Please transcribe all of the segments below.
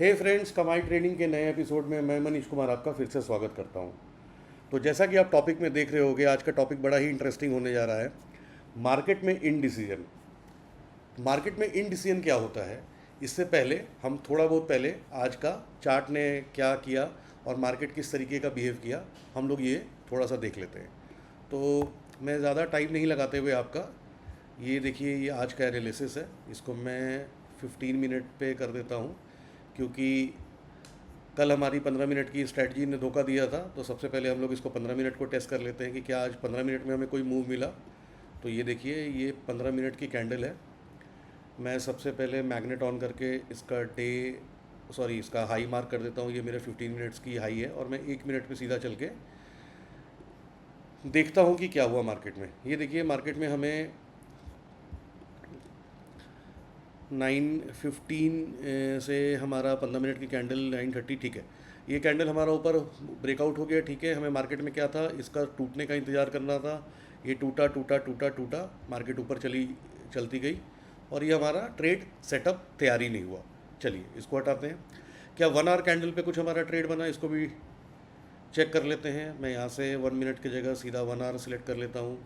हे friends, कमाई trading के नए एपिसोड में मैं मनीष कुमार आपका फिर से स्वागत करता हूं। तो जैसा कि आप टॉपिक में देख रहे होंगे, आज का टॉपिक बड़ा ही इंटरेस्टिंग होने जा रहा है। मार्केट में इनडिसीजन। मार्केट में इनडिसीजन क्या होता है, इससे पहले हम थोड़ा बहुत पहले आज का चार्ट ने क्या किया और मार्केट किस तरीके का बिहेव किया, हम लोग ये थोड़ा सा देख लेते हैं। तो मैं ज़्यादा टाइम नहीं लगाते हुए आपका ये देखिए, ये आज का एनालिसिस है। इसको मैं 15 मिनट पे कर देता हूँ, क्योंकि कल हमारी 15 मिनट की स्ट्रैटेजी ने धोखा दिया था। तो सबसे पहले हम लोग इसको 15 मिनट को टेस्ट कर लेते हैं कि क्या आज 15 मिनट में हमें कोई मूव मिला। तो ये देखिए, ये 15 मिनट की कैंडल है। मैं सबसे पहले मैग्नेट ऑन करके इसका हाई मार्क कर देता हूँ। ये मेरे 15 मिनट्स की हाई है और मैं 1 मिनट पे सीधा चल के देखता हूँ कि क्या हुआ मार्केट में। ये देखिए, मार्केट में हमें 9:15 से हमारा 15 मिनट की कैंडल 9:30, ठीक है। ये कैंडल हमारा ऊपर ब्रेकआउट हो गया, ठीक है। हमें मार्केट में क्या था, इसका टूटने का इंतज़ार करना था। ये टूटा टूटा टूटा टूटा, मार्केट ऊपर चलती गई और ये हमारा ट्रेड सेटअप तैयार ही नहीं हुआ। चलिए इसको हटाते हैं। क्या 1 आवर कैंडल पे कुछ हमारा ट्रेड बना, इसको भी चेक कर लेते हैं। मैं यहाँ से 1 मिनट की जगह सीधा 1 आवर सिलेक्ट कर लेता हूँ।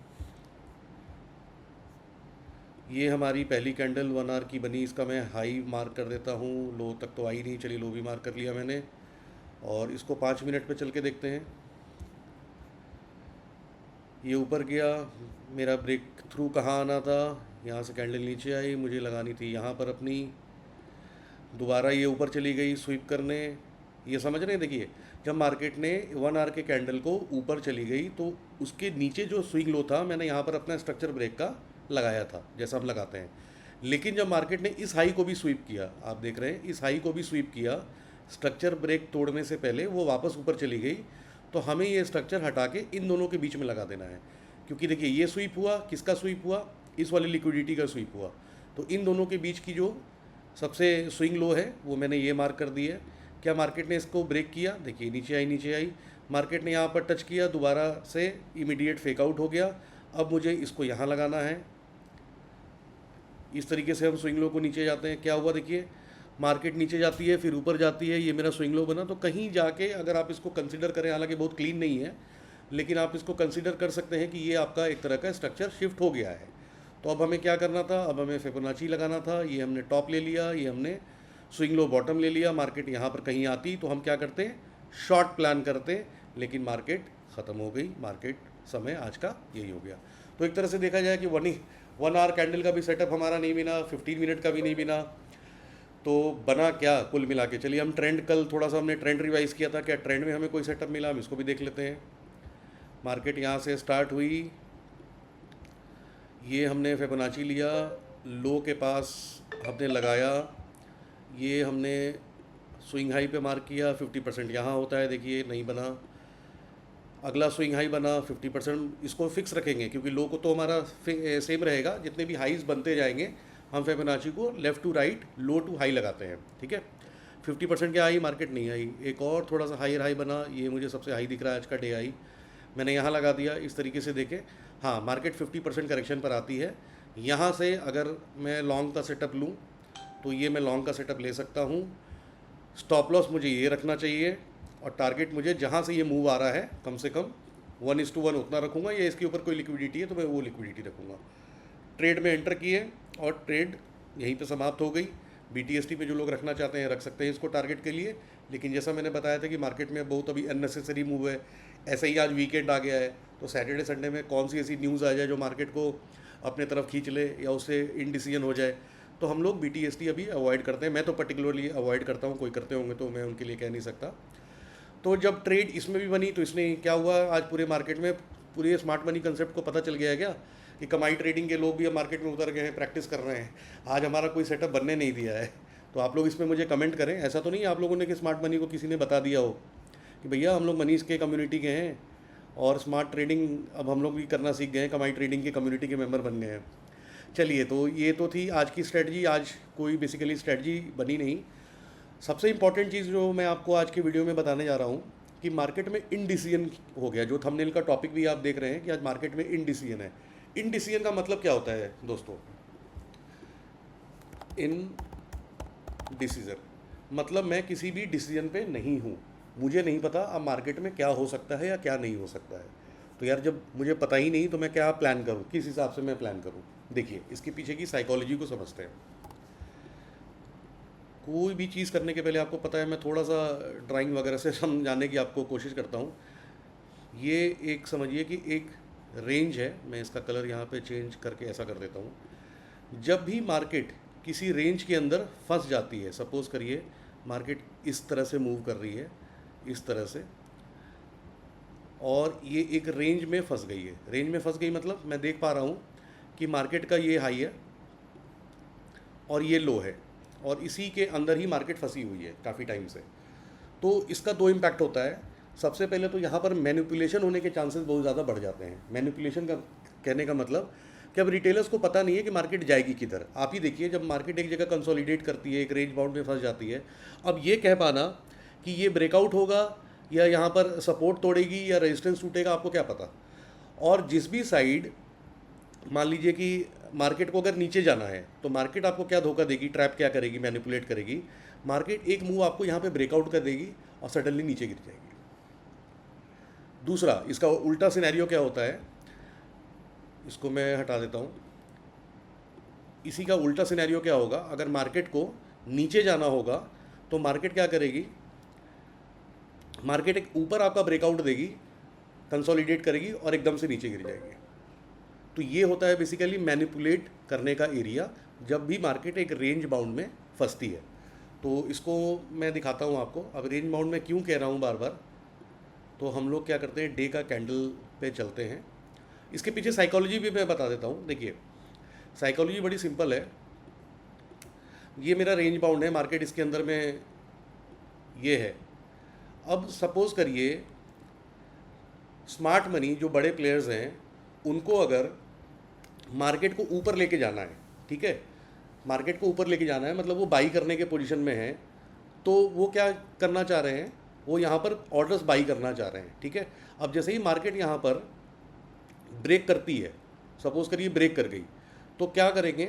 ये हमारी पहली कैंडल 1 आवर की बनी, इसका मैं हाई मार्क कर देता हूँ। लो तक तो आई नहीं, चलिए लो भी मार्क कर लिया मैंने। और इसको 5 मिनट पे चल के देखते हैं। ये ऊपर गया, मेरा ब्रेक थ्रू कहाँ आना था, यहाँ से कैंडल नीचे आई, मुझे लगानी थी यहाँ पर अपनी। दोबारा ये ऊपर चली गई स्वीप करने। ये समझ रहे हैं, देखिए जब मार्केट ने 1 आवर के कैंडल को ऊपर चली गई तो उसके नीचे जो स्विंग लो था, मैंने यहाँ पर अपना स्ट्रक्चर ब्रेक का लगाया था, जैसा हम लगाते हैं। लेकिन जब मार्केट ने इस हाई को भी स्वीप किया, आप देख रहे हैं इस हाई को भी स्वीप किया, स्ट्रक्चर ब्रेक तोड़ने से पहले वो वापस ऊपर चली गई। तो हमें ये स्ट्रक्चर हटा के इन दोनों के बीच में लगा देना है, क्योंकि देखिए ये स्वीप हुआ, किसका स्वीप हुआ, इस वाली लिक्विडिटी का स्वीप हुआ। तो इन दोनों के बीच की जो सबसे स्विंग लो है वो मैंने ये मार्क कर दी है। क्या मार्केट ने इसको ब्रेक किया, देखिए नीचे आई। मार्केट ने यहाँ पर टच किया, दोबारा से इमीडिएट फेक आउट हो गया। अब मुझे इसको यहाँ लगाना है। इस तरीके से हम स्विंग लो को नीचे जाते हैं। क्या हुआ, देखिए मार्केट नीचे जाती है फिर ऊपर जाती है, ये मेरा स्विंग लो बना। तो कहीं जाके अगर आप इसको कंसिडर करें, हालांकि बहुत क्लीन नहीं है, लेकिन आप इसको कंसिडर कर सकते हैं कि ये आपका एक तरह का स्ट्रक्चर शिफ्ट हो गया है। तो अब हमें क्या करना था, अब हमें फिबोनाची लगाना था। ये हमने टॉप ले लिया, ये हमने स्विंग लो बॉटम ले लिया। मार्केट यहाँ पर कहीं आती तो हम क्या करते, शॉर्ट प्लान करते, लेकिन मार्केट ख़त्म हो गई। मार्केट समय आज का यही हो गया। तो एक तरह से देखा जाए कि 1 आवर कैंडल का भी सेटअप हमारा नहीं बिना, 15 मिनट का भी नहीं बिना। तो बना क्या कुल मिला के, चलिए हम ट्रेंड, कल थोड़ा सा हमने ट्रेंड रिवाइज किया था, क्या ट्रेंड में हमें कोई सेटअप मिला, हम इसको भी देख लेते हैं। मार्केट यहाँ से स्टार्ट हुई, ये हमने फिबोनाची लिया, लो के पास हमने लगाया, ये हमने स्विंग हाई पे मार्क किया। 50% यहाँ होता है, देखिए नहीं बना। अगला स्विंग हाई बना 50%, इसको फिक्स रखेंगे क्योंकि लो को तो हमारा सेम रहेगा। जितने भी हाईज बनते जाएंगे हम फिबोनाची को left to right, low to high लगाते हैं, ठीक है। 50% क्या आई, मार्केट नहीं आई। एक और थोड़ा सा हायर हाई बना, ये मुझे सबसे हाई दिख रहा है आज का डे हाई, मैंने यहाँ लगा दिया। इस तरीके से देखें, हाँ मार्केट 50% करेक्शन पर आती है। यहाँ से अगर मैं लॉन्ग का सेटअप लूँ तो ये मैं लॉन्ग का सेटअप ले सकता हूँ। स्टॉप लॉस मुझे ये रखना चाहिए और टारगेट मुझे जहाँ से ये मूव आ रहा है कम से कम 1:1 उतना रखूँगा, या इसके ऊपर कोई लिक्विडिटी है तो मैं वो लिक्विडिटी रखूँगा। ट्रेड में एंटर किए और ट्रेड यहीं पे समाप्त हो गई। BTST पे जो लोग रखना चाहते हैं रख सकते हैं इसको टारगेट के लिए, लेकिन जैसा मैंने बताया था कि मार्केट में बहुत अभी अननेसेसरी मूव है। ऐसे ही आज वीकेंड आ गया है, तो सैटरडे संडे में कौन सी ऐसी न्यूज़ आ जाए जो मार्केट को अपने तरफ खींच ले या उससे इनडिसीजन हो जाए, तो हम लोग BTST अभी अवॉइड करते हैं। मैं तो पर्टिकुलरली अवॉइड करता हूँ, कोई करते होंगे तो मैं उनके लिए कह नहीं सकता। तो जब ट्रेड इसमें भी बनी तो इसने क्या हुआ, आज पूरे मार्केट में पूरे स्मार्ट मनी कंसेप्ट को पता चल गया है क्या, कि कमाई ट्रेडिंग के लोग भी अब मार्केट में उतर गए हैं, प्रैक्टिस कर रहे हैं। आज हमारा कोई सेटअप बनने नहीं दिया है। तो आप लोग इसमें मुझे कमेंट करें, ऐसा तो नहीं है आप लोगों ने कि स्मार्ट मनी को किसी ने बता दिया हो कि भैया हम लोग मनीष के कम्युनिटी के हैं और स्मार्ट ट्रेडिंग अब हम लोग भी करना सीख गए हैं, कमाई ट्रेडिंग के कम्युनिटी के मेंबर बन गए हैं। चलिए, तो ये तो थी आज की स्ट्रेटजी। आज कोई बेसिकली स्ट्रेटजी बनी नहीं। सबसे इंपॉर्टेंट चीज़ जो मैं आपको आज की वीडियो में बताने जा रहा हूँ कि मार्केट में इनडिसीजन हो गया। जो थंबनेल का टॉपिक भी आप देख रहे हैं कि आज मार्केट में इनडिसीजन है। इनडिसीजन का मतलब क्या होता है दोस्तों, इन डिसीजन मतलब मैं किसी भी डिसीजन पे नहीं हूँ, मुझे नहीं पता अब मार्केट में क्या हो सकता है या क्या नहीं हो सकता है। तो यार जब मुझे पता ही नहीं तो मैं क्या प्लान करूँ, किस हिसाब से मैं प्लान करूँ। देखिए इसके पीछे की साइकोलॉजी को समझते हैं। कोई भी चीज़ करने के पहले आपको पता है, मैं थोड़ा सा ड्राइंग वगैरह से समझाने की आपको कोशिश करता हूँ। ये एक समझिए कि एक रेंज है, मैं इसका कलर यहाँ पे चेंज करके ऐसा कर देता हूँ। जब भी मार्केट किसी रेंज के अंदर फंस जाती है, सपोज़ करिए मार्केट इस तरह से मूव कर रही है, इस तरह से, और ये एक रेंज में फंस गई है। रेंज में फंस गई मतलब मैं देख पा रहा हूँ कि मार्केट का ये हाई है और ये लो है, और इसी के अंदर ही मार्केट फंसी हुई है काफ़ी टाइम से। तो इसका दो इम्पैक्ट होता है। सबसे पहले तो यहाँ पर मैनिपुलेशन होने के चांसेस बहुत ज़्यादा बढ़ जाते हैं। मैनिपुलेशन का कहने का मतलब कि अब रिटेलर्स को पता नहीं है कि मार्केट जाएगी किधर। आप ही देखिए जब मार्केट एक जगह कंसोलिडेट करती है, एक रेंज बाउंड में फंस जाती है, अब ये कह पाना कि ये ब्रेकआउट होगा या यहाँ पर सपोर्ट तोड़ेगी या रेजिस्टेंस टूटेगा, आपको क्या पता। और जिस भी साइड मान लीजिए कि मार्केट को अगर नीचे जाना है तो मार्केट आपको क्या धोखा देगी, ट्रैप क्या करेगी, मैनिपुलेट करेगी। मार्केट एक मूव आपको यहाँ पे ब्रेकआउट कर देगी और सडनली नीचे गिर जाएगी। दूसरा इसका उल्टा सिनेरियो क्या होता है, इसको मैं हटा देता हूँ। इसी का उल्टा सिनेरियो क्या होगा, अगर मार्केट को नीचे जाना होगा तो मार्केट क्या करेगी, मार्केट एक ऊपर आपका ब्रेकआउट देगी, कंसोलिडेट करेगी और एकदम से नीचे गिर जाएगी। तो ये होता है बेसिकली मैनिपुलेट करने का एरिया, जब भी मार्केट एक रेंज बाउंड में फंसती है। तो इसको मैं दिखाता हूँ आपको। अब रेंज बाउंड में क्यों कह रहा हूँ बार बार, तो हम लोग क्या करते हैं, डे का कैंडल पे चलते हैं। इसके पीछे साइकोलॉजी भी मैं बता देता हूँ। देखिए साइकोलॉजी बड़ी सिंपल है। ये मेरा रेंज बाउंड है, मार्केट इसके अंदर में ये है। अब सपोज़ करिए स्मार्ट मनी जो बड़े प्लेयर्स हैं उनको अगर मार्केट को ऊपर लेके जाना है, ठीक है, मार्केट को ऊपर लेके जाना है मतलब वो बाई करने के पोजीशन में है, तो वो क्या करना चाह रहे हैं, वो यहाँ पर ऑर्डर्स बाई करना चाह रहे हैं, ठीक है। अब जैसे ही मार्केट यहाँ पर ब्रेक करती है, सपोज़ करिए ब्रेक कर गई, तो क्या करेंगे,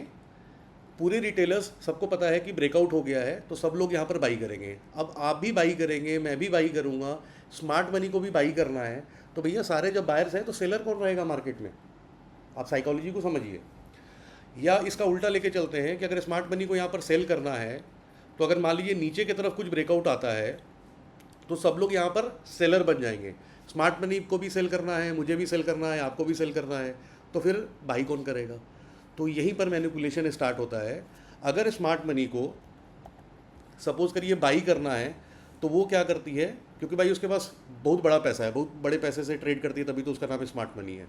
पूरे रिटेलर्स सबको पता है कि ब्रेकआउट हो गया है, तो सब लोग यहाँ पर बाई करेंगे। अब आप भी बाई करेंगे, मैं भी बाई करूँगा, स्मार्ट मनी को भी बाई करना है, तो भैया सारे जब बायर्स हैं तो सेलर कौन रहेगा मार्केट में। आप साइकोलॉजी को समझिए। या इसका उल्टा लेके चलते हैं कि अगर स्मार्ट मनी को यहाँ पर सेल करना है, तो अगर मान लीजिए नीचे की तरफ कुछ ब्रेकआउट आता है तो सब लोग यहाँ पर सेलर बन जाएंगे। स्मार्ट मनी को भी सेल करना है, मुझे भी सेल करना है, आपको भी सेल करना है, तो फिर बाई कौन करेगा। तो यहीं पर मैनिपुलेशन स्टार्ट होता है। अगर स्मार्ट मनी को सपोज़ करिए बाई करना है, तो वो क्या करती है, क्योंकि भाई उसके पास बहुत बड़ा पैसा है, बहुत बड़े पैसे से ट्रेड करती है, तभी तो उसका नाम स्मार्ट मनी है।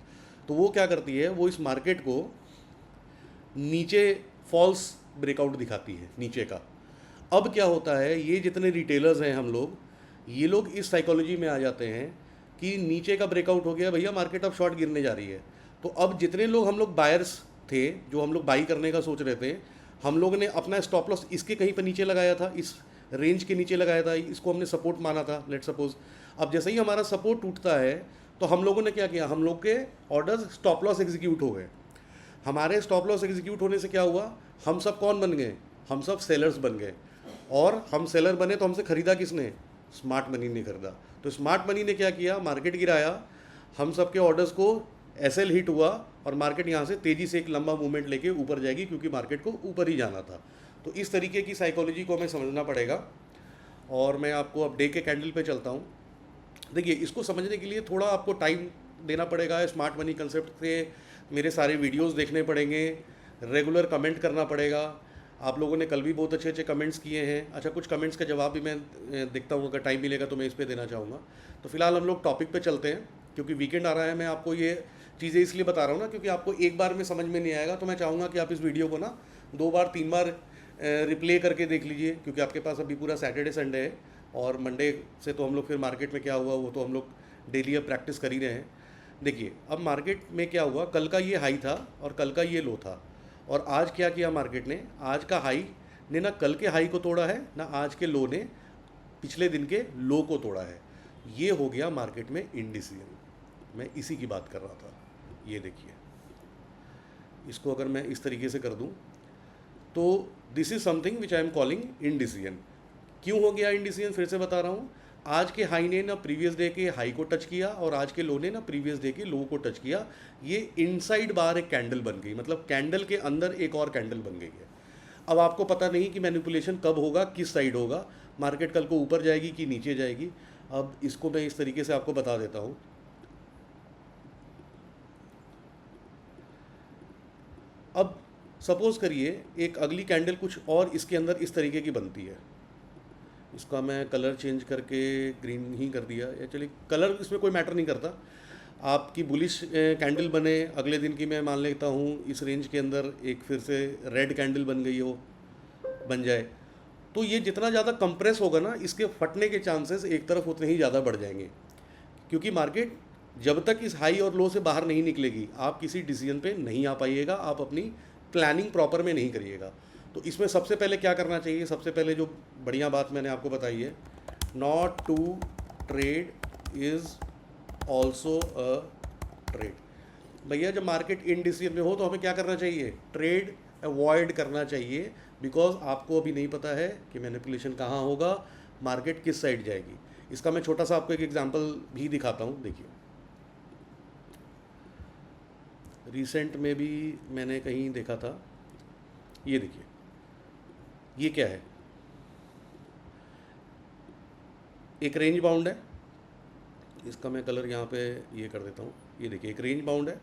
तो वो क्या करती है, वो इस मार्केट को नीचे फॉल्स ब्रेकआउट दिखाती है नीचे का। अब क्या होता है, ये जितने रिटेलर्स हैं हम लोग, ये लोग इस साइकोलॉजी में आ जाते हैं कि नीचे का ब्रेकआउट हो गया भैया, मार्केट अब शॉर्ट गिरने जा रही है। तो अब जितने लोग हम लोग बायर्स थे, जो हम लोग बाई करने का सोच रहे थे, हम लोग ने अपना स्टॉप लॉस इसके कहीं पर नीचे लगाया था, इस रेंज के नीचे लगाया था, इसको हमने सपोर्ट माना था, लेट सपोज। अब जैसे ही हमारा सपोर्ट टूटता है तो हम लोगों ने क्या किया, हम लोग के ऑर्डर्स स्टॉप लॉस एग्जीक्यूट हो गए। हमारे स्टॉप लॉस एग्जीक्यूट होने से क्या हुआ, हम सब कौन बन गए, हम सब सेलर्स बन गए। और हम सेलर बने तो हमसे ख़रीदा किसने, स्मार्ट मनी ने खरीदा। तो स्मार्ट मनी ने क्या किया, मार्केट गिराया, हम सब के ऑर्डर्स को एसएल हिट हुआ और मार्केट यहाँ से तेज़ी से एक लंबा मूवमेंट लेके ऊपर जाएगी, क्योंकि मार्केट को ऊपर ही जाना था। तो इस तरीके की साइकोलॉजी को हमें समझना पड़ेगा। और मैं आपको अब डे के कैंडल पे चलता हूँ। देखिए इसको समझने के लिए थोड़ा आपको टाइम देना पड़ेगा। स्मार्ट मनी कंसेप्ट से मेरे सारे वीडियोस देखने पड़ेंगे, रेगुलर कमेंट करना पड़ेगा। आप लोगों ने कल भी बहुत अच्छे अच्छे कमेंट्स किए हैं। अच्छा, कुछ कमेंट्स का जवाब भी मैं देखता हूँ, अगर टाइम मिलेगा तो मैं इस पर देना चाहूँगा। तो फिलहाल हम लोग टॉपिक पे चलते हैं, क्योंकि वीकेंड आ रहा है। मैं आपको ये चीज़ें इसलिए बता रहा हूँ ना, क्योंकि आपको एक बार में समझ में नहीं आएगा, तो मैं चाहूँगा कि आप इस वीडियो को ना 2 बार 3 बार रिप्ले करके देख लीजिए, क्योंकि आपके पास अभी पूरा सैटरडे संडे है, और मंडे से तो हम लोग फिर मार्केट में क्या हुआ वो तो हम लोग डेली अब प्रैक्टिस कर ही रहे हैं। देखिए अब मार्केट में क्या हुआ, कल का ये हाई था और कल का ये लो था, और आज क्या किया मार्केट ने, आज का हाई ने ना कल के हाई को तोड़ा है, ना आज के लो ने पिछले दिन के लो को तोड़ा है। ये हो गया मार्केट में इंडिसीजन। मैं इसी की बात कर रहा था। ये देखिए, इसको अगर मैं इस तरीके से कर दूं तो this is something which I am calling indecision. क्यों हो गया इंडिसीजन, फिर से बता रहा हूँ। आज के हाई ने ना प्रीवियस डे के हाई को टच किया और आज के लो ने ना प्रीवियस डे के लो को टच किया। ये इनसाइड बार एक कैंडल बन गई, मतलब कैंडल के अंदर एक और कैंडल बन गई है। अब आपको पता नहीं कि मैनिपुलेशन कब होगा, किस साइड होगा, मार्केट कल को ऊपर जाएगी कि नीचे जाएगी। अब इसको मैं इस तरीके से आपको बता देता हूँ। अब सपोज करिए एक अगली कैंडल कुछ और इसके अंदर इस तरीके की बनती है। इसका मैं कलर चेंज करके ग्रीन ही कर दिया, या चलिए कलर इसमें कोई मैटर नहीं करता। आपकी बुलिश कैंडल बने, अगले दिन की मैं मान लेता हूँ इस रेंज के अंदर एक फिर से रेड कैंडल बन गई हो, बन जाए, तो ये जितना ज़्यादा कंप्रेस होगा ना, इसके फटने के चांसेस एक तरफ उतने ही ज़्यादा बढ़ जाएंगे। क्योंकि मार्केट जब तक इस हाई और लो से बाहर नहीं निकलेगी, आप किसी डिसीजन पे नहीं आ पाइएगा, आप अपनी प्लानिंग प्रॉपर में नहीं करिएगा। तो इसमें सबसे पहले क्या करना चाहिए, सबसे पहले जो बढ़िया बात मैंने आपको बताई है, not to trade is also a trade. भैया जब मार्केट इनडिसीजन में हो तो हमें क्या करना चाहिए, ट्रेड अवॉइड करना चाहिए। बिकॉज आपको अभी नहीं पता है कि मैनिपुलेशन कहाँ होगा, मार्केट किस साइड जाएगी। इसका मैं छोटा सा आपको एक एग्जांपल भी दिखाता हूँ। देखिए रिसेंट में भी मैंने कहीं देखा था, ये देखिए ये क्या है, एक रेंज बाउंड है। इसका मैं कलर यहाँ पे ये कर देता हूँ। ये देखिए एक रेंज बाउंड है।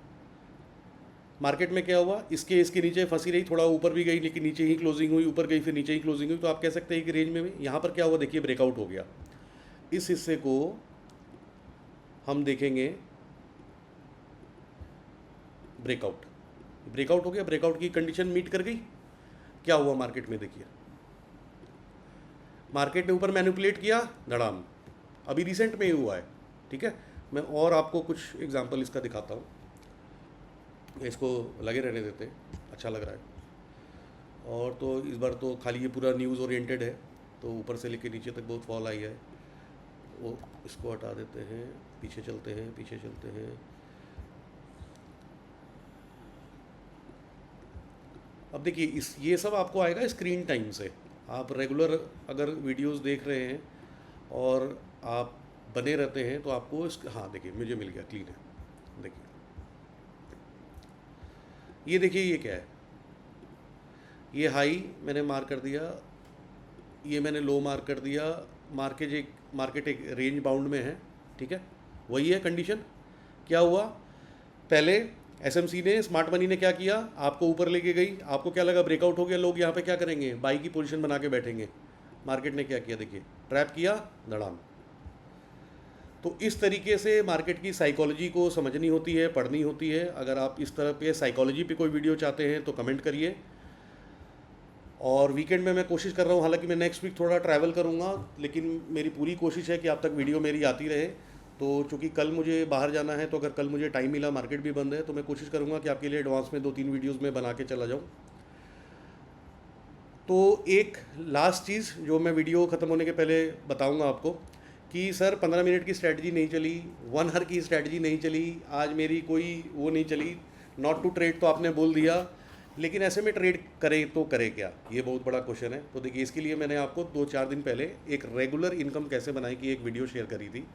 मार्केट में क्या हुआ, इसके नीचे फंसी रही, थोड़ा ऊपर भी गई लेकिन नीचे ही क्लोजिंग हुई, ऊपर गई फिर नीचे ही क्लोजिंग हुई। तो आप कह सकते हैं कि रेंज में यहाँ पर क्या हुआ, देखिए ब्रेकआउट हो गया। इस हिस्से को हम देखेंगे ब्रेकआउट, ब्रेकआउट हो गया, ब्रेकआउट की कंडीशन मीट कर गई। क्या हुआ मार्केट में, देखिए मार्केट ने ऊपर मैनिपुलेट किया, धड़ाम, अभी रिसेंट में ही हुआ है। ठीक है, मैं और आपको कुछ एग्जांपल इसका दिखाता हूँ। इसको लगे रहने देते, अच्छा लग रहा है। और तो इस बार तो खाली ये पूरा न्यूज़ ओरिएंटेड है, तो ऊपर से लेके नीचे तक बहुत फॉल आई है। वो इसको हटा देते हैं, पीछे चलते हैं, पीछे चलते हैं। अब देखिए ये सब आपको आएगा स्क्रीन टाइम से। आप रेगुलर अगर वीडियोस देख रहे हैं और आप बने रहते हैं तो आपको हाँ देखिए मुझे मिल गया, क्लीन है। देखिए ये देखिए ये क्या है, ये हाई मैंने मार्क कर दिया, ये मैंने लो मार्क कर दिया। मार्केट एक रेंज बाउंड में है। ठीक है, वही है कंडीशन। क्या हुआ, पहले एसएमसी ने, स्मार्ट मनी ने क्या किया, आपको ऊपर लेके गई, आपको क्या लगा ब्रेकआउट हो गया, लोग यहाँ पे क्या करेंगे, बाई की पोजीशन बना के बैठेंगे। मार्केट ने क्या किया, देखिए ट्रैप किया, धड़ाम। तो इस तरीके से मार्केट की साइकोलॉजी को समझनी होती है, पढ़नी होती है। अगर आप इस तरह पे साइकोलॉजी पे कोई वीडियो चाहते हैं तो कमेंट करिए। और वीकेंड में मैं कोशिश कर रहा हूँ, हालांकि मैं नेक्स्ट वीक थोड़ा ट्रैवल करूँगा, लेकिन मेरी पूरी कोशिश है कि आप तक वीडियो मेरी आती रहे। तो चूँकि कल मुझे बाहर जाना है, तो अगर कल मुझे टाइम मिला, मार्केट भी बंद है, तो मैं कोशिश करूँगा कि आपके लिए एडवांस में 2-3 वीडियोज़ में बना के चला जाऊँ। तो एक लास्ट चीज़ जो मैं वीडियो ख़त्म होने के पहले बताऊँगा आपको, कि सर 15 मिनट की स्ट्रैटेजी नहीं चली, 1 आवर की स्ट्रैटेजी नहीं चली, आज मेरी कोई वो नहीं चली, नॉट टू ट्रेड तो आपने बोल दिया, लेकिन ऐसे में ट्रेड करे तो करे क्या, ये बहुत बड़ा क्वेश्चन है। तो देखिए इसके लिए मैंने आपको 2-4 दिन पहले एक रेगुलर इनकम कैसे बनाए की एक वीडियो शेयर करी थी।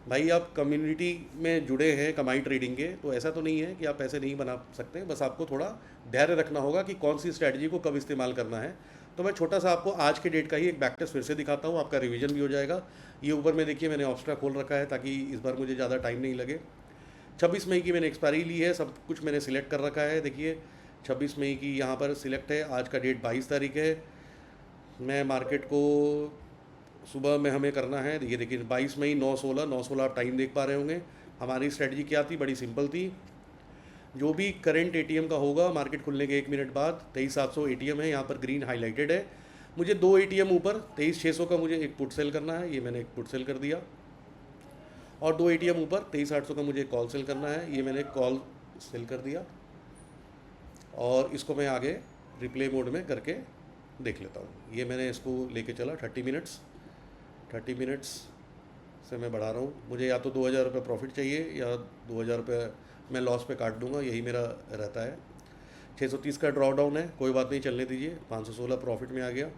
भाई आप कम्युनिटी में जुड़े हैं कमाई ट्रेडिंग के, तो ऐसा तो नहीं है कि आप पैसे नहीं बना सकते, बस आपको थोड़ा धैर्य रखना होगा कि कौन सी स्ट्रैटेजी को कब इस्तेमाल करना है। तो मैं छोटा सा आपको आज के डेट का ही एक बैक टेस्ट फिर से दिखाता हूँ, आपका रिवीजन भी हो जाएगा। ये ऊपर में देखिए मैंने ऑप्स्ट्रा खोल रखा है ताकि इस बार मुझे ज़्यादा टाइम नहीं लगे। 26 मई की मैंने एक्सपायरी ली है, सब कुछ मैंने सिलेक्ट कर रखा है। देखिए 26 मई की यहाँ पर सिलेक्ट है, आज का डेट 22 तारीख है। मैं मार्केट को सुबह में हमें करना है, ये देखिए 22 मई 9:16 आप टाइम देख पा रहे होंगे। हमारी स्ट्रेटजी क्या थी, बड़ी सिंपल थी। जो भी करंट एटीएम का होगा मार्केट खुलने के 1 मिनट बाद, 23,700 एटीएम है, यहाँ पर ग्रीन हाईलाइटेड है। मुझे 2 एटीएम ऊपर 23,600 का मुझे एक पुट सेल करना है, ये मैंने एक पुट सेल कर दिया। और 2 एटीएम ऊपर 23,800 का मुझे कॉल सेल करना है, ये मैंने कॉल सेल कर दिया। और इसको मैं आगे रिप्ले मोड में करके देख लेता हूँ। ये मैंने इसको लेके चला 30 मिनट्स से मैं बढ़ा रहा हूँ। मुझे या तो 2,000 रुपये प्रॉफिट चाहिए या 2,000 रुपये मैं लॉस पे काट दूँगा, यही मेरा रहता है। 630 का ड्रॉ डाउन है, कोई बात नहीं, चलने दीजिए। 516 प्रॉफिट में आ गया।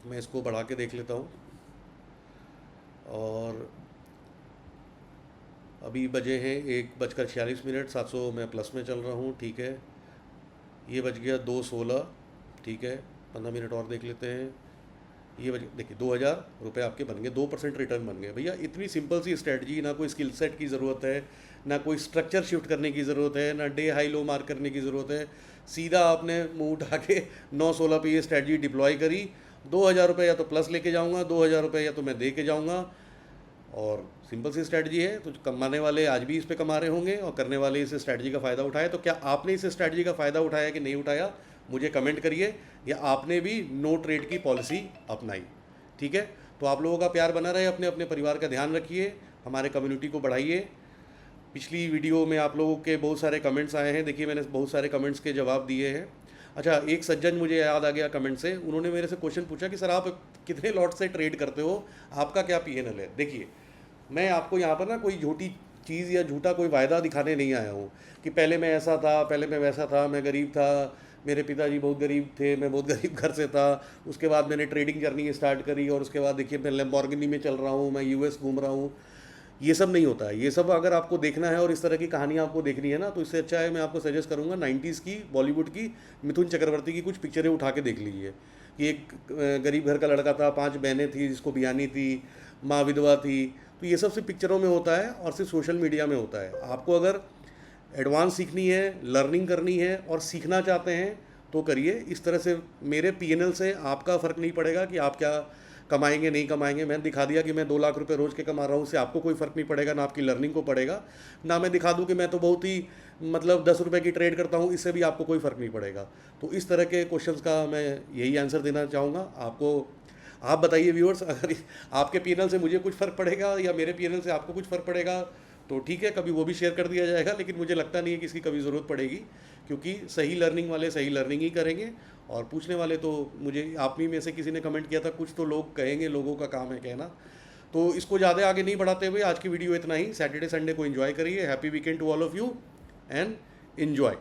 मैं इसको बढ़ा के देख लेता हूँ। और अभी बजे हैं 1:46, 700 मैं प्लस में चल रहा हूँ, ठीक है। ये बज गया 2:16, ठीक है। 15 मिनट और देख लेते हैं। ये बज देखिए 2,000 रुपये आपके बन गए, 2% रिटर्न बन गए। भैया इतनी सिंपल सी स्ट्रेटजी, ना कोई स्किल सेट की ज़रूरत है, ना कोई स्ट्रक्चर शिफ्ट करने की ज़रूरत है, ना डे हाई लो मार्क करने की ज़रूरत है। सीधा आपने मुंह उठा के 9:16 पे ये स्ट्रेटजी डिप्लॉय करी। 2,000 रुपये या तो प्लस लेके जाऊँगा, 2,000 रुपये या तो मैं दे के जाऊँगा। और सिंपल सी स्ट्रैटेजी है, तो कमाने वाले आज भी इस पे कमा रहे होंगे और करने वाले इस स्ट्रैटेजी का फ़ायदा उठाए। तो क्या आपने इस स्ट्रैटेजी का फ़ायदा उठाया कि नहीं उठाया, मुझे कमेंट करिए। या आपने भी नो ट्रेड की पॉलिसी अपनाई, ठीक है। तो आप लोगों का प्यार बना रहे, अपने अपने परिवार का ध्यान रखिए, हमारे कम्युनिटी को बढ़ाइए। पिछली वीडियो में आप लोगों के बहुत सारे कमेंट्स आए हैं, देखिए मैंने बहुत सारे कमेंट्स के जवाब दिए हैं। अच्छा, एक सज्जन मुझे याद आ गया कमेंट से, उन्होंने मेरे से क्वेश्चन पूछा कि सर आप कितने लॉट से ट्रेड करते हो, आपका क्या पीएनएल है। देखिए मैं आपको यहाँ पर ना कोई झूठी चीज़ या झूठा कोई वायदा दिखाने नहीं आया हूँ कि पहले मैं ऐसा था, पहले मैं वैसा था, मैं गरीब था, मेरे पिताजी बहुत गरीब थे, मैं बहुत गरीब घर से था, उसके बाद मैंने ट्रेडिंग जर्नी स्टार्ट करी और उसके बाद देखिए मैं लैम्बोर्गिनी में चल रहा हूँ, मैं यूएस घूम रहा हूँ। ये सब नहीं होता है। ये सब अगर आपको देखना है और इस तरह की कहानियाँ आपको देखनी है ना, तो इससे अच्छा है मैं आपको सजेस्ट करूँगा 90s की बॉलीवुड की मिथुन चक्रवर्ती की कुछ पिक्चरें उठा के देख लीजिए। कि एक गरीब घर का लड़का था, 5 बहनें थी, जिसको बियानी थी, माँ विधवा थी। तो ये सब सिर्फ पिक्चरों में होता है और सिर्फ सोशल मीडिया में होता है। आपको अगर एडवांस सीखनी है, लर्निंग करनी है और सीखना चाहते हैं तो करिए। इस तरह से मेरे पीएनएल से आपका फ़र्क नहीं पड़ेगा कि आप क्या कमाएंगे नहीं कमाएंगे। मैं दिखा दिया कि मैं 2 लाख रुपए रोज़ के कमा रहा हूँ, उससे आपको कोई फ़र्क नहीं पड़ेगा, ना आपकी लर्निंग को पड़ेगा। ना मैं दिखा दूँ कि मैं तो बहुत ही मतलब 10 रुपये की ट्रेड करता हूँ, इससे भी आपको कोई फ़र्क नहीं पड़ेगा। तो इस तरह के क्वेश्चंस का मैं यही आंसर देना चाहूँगा आपको। आप बताइए व्यूअर्स, अगर आपके पीएनएल से मुझे कुछ फ़र्क पड़ेगा या मेरे पीएनएल से आपको कुछ फ़र्क पड़ेगा तो ठीक है, कभी वो भी शेयर कर दिया जाएगा। लेकिन मुझे लगता नहीं है कि इसकी कभी ज़रूरत पड़ेगी, क्योंकि सही लर्निंग वाले सही लर्निंग ही करेंगे। और पूछने वाले तो मुझे आप ही में से किसी ने कमेंट किया था, कुछ तो लोग कहेंगे, लोगों का काम है कहना। तो इसको ज़्यादा आगे नहीं बढ़ाते हुए आज की वीडियो इतना ही। सैटरडे संडे को एंजॉय करिए। Happy weekend to all of you and enjoy.